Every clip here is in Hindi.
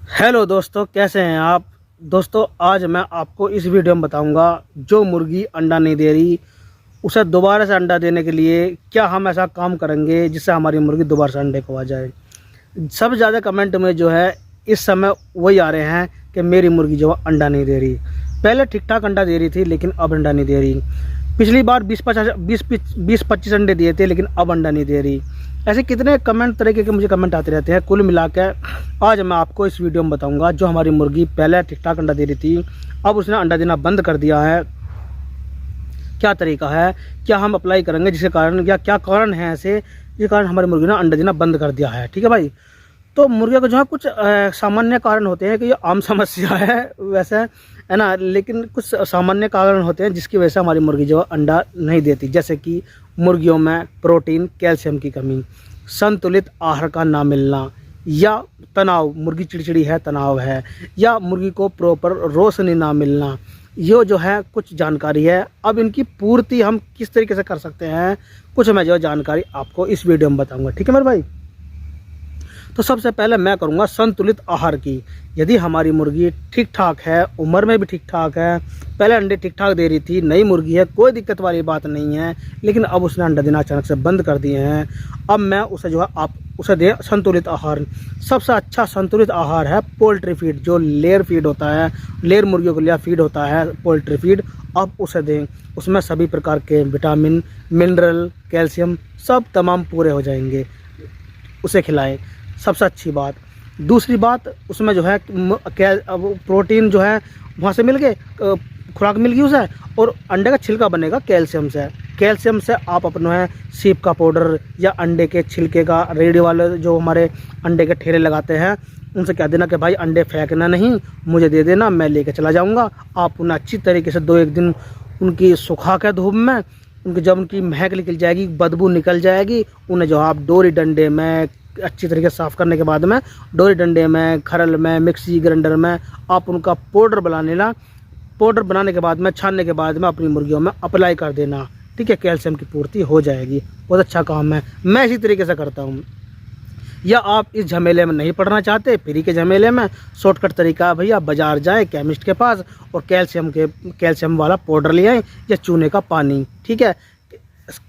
हेलो दोस्तों, कैसे हैं आप। दोस्तों, आज मैं आपको इस वीडियो में बताऊंगा जो मुर्गी अंडा नहीं दे रही उसे दोबारा से अंडा देने के लिए क्या हम ऐसा काम करेंगे जिससे हमारी मुर्गी दोबारा से अंडे को आ जाए। सबसे ज़्यादा कमेंट में जो है इस समय वही आ रहे हैं कि मेरी मुर्गी जो है अंडा नहीं दे रही। पहले ठीक ठाक अंडा दे रही थी लेकिन अब अंडा नहीं दे रही। पिछली बार 20-25 अंडे दिए थे लेकिन अब अंडा नहीं दे रही। ऐसे कितने कमेंट तरीके के मुझे कमेंट आते रहते हैं। कुल मिलाकर आज मैं आपको इस वीडियो में बताऊंगा जो हमारी मुर्गी पहले ठीक ठाक अंडा दे रही थी अब उसने अंडा देना बंद कर दिया है, क्या तरीका है, क्या हम अप्लाई करेंगे जिसके कारण, या क्या कारण है ऐसे जिसके कारण हमारी मुर्गी ने अंडा देना बंद कर दिया है। ठीक है भाई। तो मुर्गियों को जो है कुछ सामान्य कारण होते हैं कि ये आम समस्या है वैसे, है ना, लेकिन कुछ सामान्य कारण होते हैं जिसकी वजह से हमारी मुर्गी जो है अंडा नहीं देती। जैसे कि मुर्गियों में प्रोटीन कैल्शियम की कमी, संतुलित आहार का ना मिलना, या तनाव, मुर्गी चिड़चिड़ी है, तनाव है, या मुर्गी को प्रॉपर रोशनी ना मिलना। ये जो है कुछ जानकारी है। अब इनकी पूर्ति हम किस तरीके से कर सकते हैं, कुछ मैं जो जानकारी आपको इस वीडियो में बताऊंगा। ठीक है मेरे भाई। तो सबसे पहले मैं करूंगा संतुलित आहार की। यदि हमारी मुर्गी ठीक ठाक है, उम्र में भी ठीक ठाक है, पहले अंडे ठीक ठाक दे रही थी, नई मुर्गी है, कोई दिक्कत वाली बात नहीं है, लेकिन अब उसने अंडा देना अचानक से बंद कर दिए हैं, अब मैं उसे जो है आप उसे दें संतुलित आहार। सबसे अच्छा संतुलित आहार है पोल्ट्री फीड, जो लेयर फीड होता है, लेयर मुर्गियों के लिए फीड होता है पोल्ट्री फीड, अब उसे दें। उसमें सभी प्रकार के विटामिन, मिनरल, कैल्शियम सब तमाम पूरे हो जाएंगे, उसे खिलाएं। सबसे अच्छी बात। दूसरी बात, उसमें जो है प्रोटीन जो है वहाँ से मिल गए, खुराक मिल गई उसे, और अंडे का छिलका बनेगा कैल्शियम से। कैल्शियम से आप अपना है सीप का पाउडर या अंडे के छिलके का, रेडी वाले जो हमारे अंडे के ठेले लगाते हैं उनसे कह देना कि भाई अंडे फेंकना नहीं, मुझे दे देना, मैं लेके चला जाऊँगा। आप उन्हें अच्छी तरीके से 2-1 दिन उनकी सुखा के धूप में, उनकी जब उनकी महक निकल जाएगी, बदबू निकल जाएगी, उन्हें जो आप डोरी डंडे में अच्छी तरीके से साफ़ करने के बाद में, डोरी डंडे में, खरल में, मिक्सी ग्राइंडर में आप उनका पाउडर बना लेना। पाउडर बनाने के बाद में, छानने के बाद में अपनी मुर्गियों में अप्लाई कर देना। ठीक है, कैल्शियम की पूर्ति हो जाएगी। बहुत अच्छा काम है, मैं इसी तरीके से करता हूँ। या आप इस झमेले में नहीं पड़ना चाहते, फ्री के झमेले में, शॉर्टकट तरीका है भैया, बाजार जाएँ केमिस्ट के पास और कैल्शियम वाला पाउडर ले आएँ या चूने का पानी। ठीक है,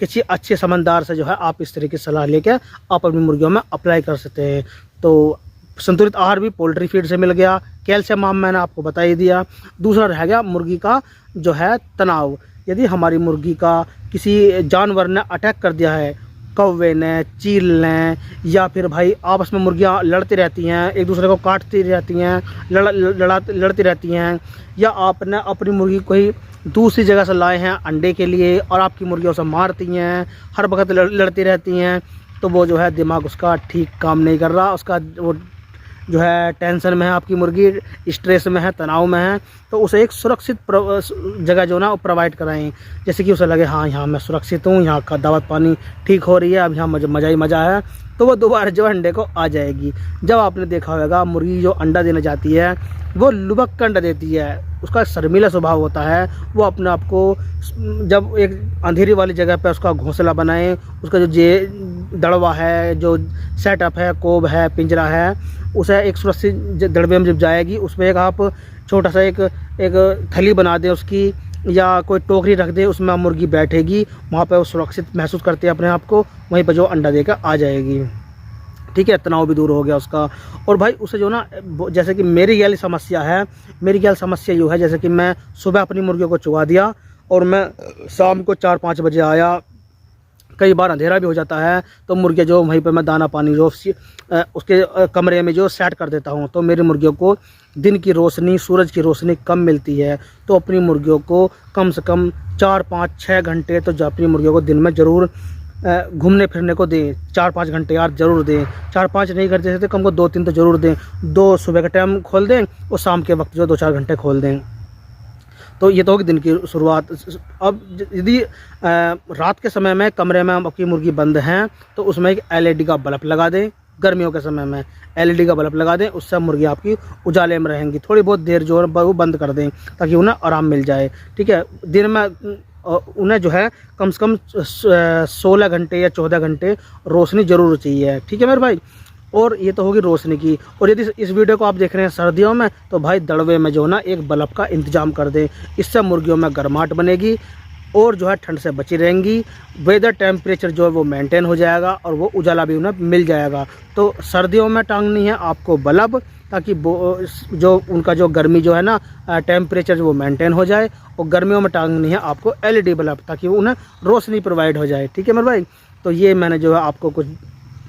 किसी अच्छे समझदार से जो है आप इस तरीके की सलाह लेकर आप अपनी मुर्गियों में अप्लाई कर सकते हैं। तो संतुलित आहार भी पोल्ट्री फीड से मिल गया, कैल्शियम मैंने आपको बता ही दिया। दूसरा रह गया मुर्गी का जो है तनाव। यदि हमारी मुर्गी का किसी जानवर ने अटैक कर दिया है, कौवे ने, चील ने, या फिर भाई आपस में मुर्गियां लड़ती रहती हैं, एक दूसरे को काटती रहती हैं, लड़ती रहती हैं, या आपने अपनी मुर्गी कोई दूसरी जगह से लाए हैं अंडे के लिए और आपकी मुर्गियों से मारती हैं, हर वक्त लड़ती रहती हैं, तो वो जो है दिमाग उसका ठीक काम नहीं कर रहा, उसका वो जो है टेंशन में है, आपकी मुर्गी स्ट्रेस में है, तनाव में है। तो उसे एक सुरक्षित जगह जो ना वो प्रोवाइड कराएं, जैसे कि उसे लगे हाँ यहाँ मैं सुरक्षित हूँ, यहाँ का दावत पानी ठीक हो रही है, अब यहाँ मज़ा ही मज़ा है, तो वो दोबारा जो अंडे को आ जाएगी। जब आपने देखा होगा मुर्गी जो अंडा देने जाती है वो लुबक का अंडा देती है, उसका शर्मीला स्वभाव होता है, वो अपने आप को जब एक अंधेरी वाली जगह पे उसका घोंसला बनाए, उसका जो दड़वा है, जो सेटअप है, कोब है, पिंजरा है, उसे एक सुरक्षित दड़बे में जब जाएगी उसमें एक आप छोटा सा एक थैली बना दें उसकी, या कोई टोकरी रख दे, उसमें मुर्गी बैठेगी, वहाँ पे वो सुरक्षित महसूस करते हैं अपने आप को, वहीं पर जो अंडा देकर आ जाएगी। ठीक है, तनाव भी दूर हो गया उसका। और भाई उसे जो ना, जैसे कि मेरी वाली समस्या है, मेरी वाली समस्या यूँ है, जैसे कि मैं सुबह अपनी मुर्गियों को चुगा दिया और मैं शाम को 4-5 बजे आया, कई बार अंधेरा भी हो जाता है, तो मुर्गियाँ जो वहीं पर मैं दाना पानी जो उसके कमरे में जो सेट कर देता हूँ, तो मेरी मुर्गियों को दिन की रोशनी, सूरज की रोशनी कम मिलती है। तो अपनी मुर्गियों को कम से कम 4-5-6 घंटे तो अपनी मुर्गियों को दिन में ज़रूर घूमने फिरने को दें। 4-5 घंटे यार ज़रूर दें, 4-5 नहीं कर सकते कम को 2-3 तो ज़रूर दें। 2 सुबह के टाइम खोल दें और शाम के वक्त जो 2-4 घंटे खोल दें। तो ये तो होगी दिन की शुरुआत। अब यदि रात के समय में कमरे में आपकी मुर्गी बंद हैं तो उसमें एक LED का बल्ब लगा दें। गर्मियों के समय में LED का बल्ब लगा दें, उससे मुर्गी आपकी उजाले में रहेंगी। थोड़ी बहुत देर जो है वो बंद कर दें ताकि उन्हें आराम मिल जाए। ठीक है, दिन में उन्हें जो है कम से कम 16 घंटे या 14 घंटे रोशनी ज़रूर चाहिए। ठीक है मेरे भाई। और ये तो होगी रोशनी की। और यदि इस वीडियो को आप देख रहे हैं सर्दियों में, तो भाई दड़वे में जो है ना एक बल्ब का इंतजाम कर दें। इससे मुर्गियों में गर्माहट बनेगी और जो है ठंड से बची रहेंगी। वेदर टेम्परेचर जो है वो मेंटेन हो जाएगा और वो उजाला भी उन्हें मिल जाएगा। तो सर्दियों में टांगनी है आपको बल्ब, ताकि जो उनका जो गर्मी जो है ना टेम्परेचर वो मेंटेन हो जाए। और गर्मियों में टांगनी है आपको LED बल्ब, ताकि उन्हें रोशनी प्रोवाइड हो जाए। ठीक है मेरे भाई, तो ये मैंने जो है आपको कुछ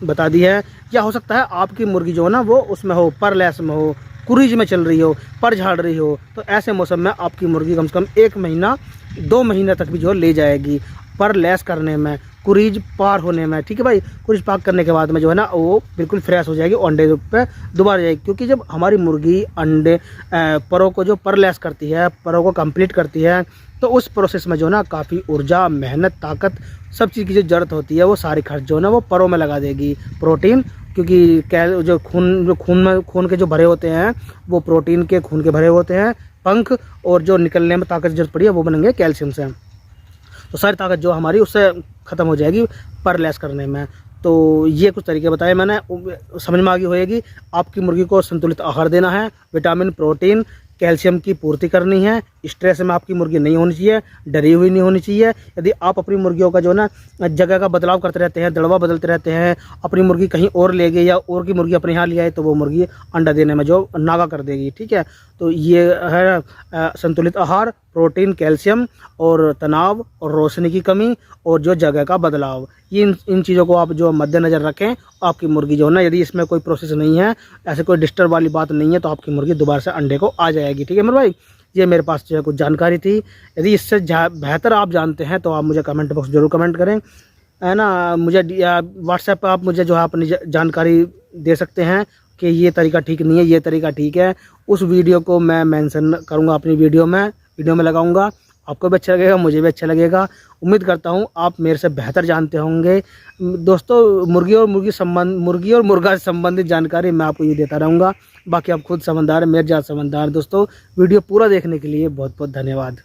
बता दिया है। क्या हो सकता है आपकी मुर्गी जो है ना वो उसमें हो, परलैस में हो, कुरीज में चल रही हो, पर झाड़ रही हो, तो ऐसे मौसम में आपकी मुर्गी कम से कम 1 महीना 2 महीने तक भी जो ले जाएगी पर लैस करने में, कुरीज पार होने में। ठीक है भाई, कुरीज पार करने के बाद में जो है ना वो बिल्कुल फ्रेश हो जाएगी, अंडे पे दोबारा जाएगी। क्योंकि जब हमारी मुर्गी अंडे परों को जो पर लैस करती है, परों को कंप्लीट करती है, तो उस प्रोसेस में जो है ना काफ़ी ऊर्जा, मेहनत, ताकत, सब चीज़ की जो ज़रूरत होती है वो सारी खर्च जो है ना वो परों में लगा देगी। प्रोटीन, क्योंकि जो खून के जो भरे होते हैं वो प्रोटीन के खून के भरे होते हैं पंख, और जो निकलने में ताकत जरूरत पड़ी है वो बनेंगे कैल्शियम से। तो सारी ताकत जो हमारी उससे ख़त्म हो जाएगी पर लैस करने में। तो ये कुछ तरीके बताए मैंने, समझ में आ गई होगी। आपकी मुर्गी को संतुलित आहार देना है, विटामिन, प्रोटीन, कैल्शियम की पूर्ति करनी है। स्ट्रेस में आपकी मुर्गी नहीं होनी चाहिए, डरी हुई नहीं होनी चाहिए। यदि आप अपनी मुर्गियों का जो ना जगह का बदलाव करते रहते हैं, दड़वा बदलते रहते हैं, अपनी मुर्गी कहीं और ले गए या और की मुर्गी अपने यहाँ ले आए, तो वो मुर्गी अंडा देने में जो नागा कर देगी। ठीक है, तो ये है संतुलित आहार, प्रोटीन, कैल्शियम और तनाव और रोशनी की कमी और जो जगह का बदलाव, ये इन चीज़ों को आप जो मद्देनज़र रखें। आपकी मुर्गी जो है ना, यदि इसमें कोई प्रोसेस नहीं है, ऐसे कोई डिस्टर्ब वाली बात नहीं है, तो आपकी मुर्गी दोबारा से अंडे को आ जाएगी। ठीक है मेरे भाई, ये मेरे पास जो है कुछ जानकारी थी। यदि इससे बेहतर आप जानते हैं तो आप मुझे कमेंट बॉक्स जरूर कमेंट करें, है ना। मुझे व्हाट्सएप पर आप मुझे जो है अपनी जानकारी दे सकते हैं कि ये तरीका ठीक नहीं है, ये तरीका ठीक है। उस वीडियो को मैं मेंशन करूँगा अपनी वीडियो में लगाऊंगा। आपको भी अच्छा लगेगा, मुझे भी अच्छा लगेगा। उम्मीद करता हूँ आप मेरे से बेहतर जानते होंगे। दोस्तों, मुर्गी और मुर्गा से संबंधित जानकारी मैं आपको ये देता रहूँगा। बाकी आप खुद समझदार, मेरे जात समझदार। दोस्तों, वीडियो पूरा देखने के लिए बहुत बहुत धन्यवाद।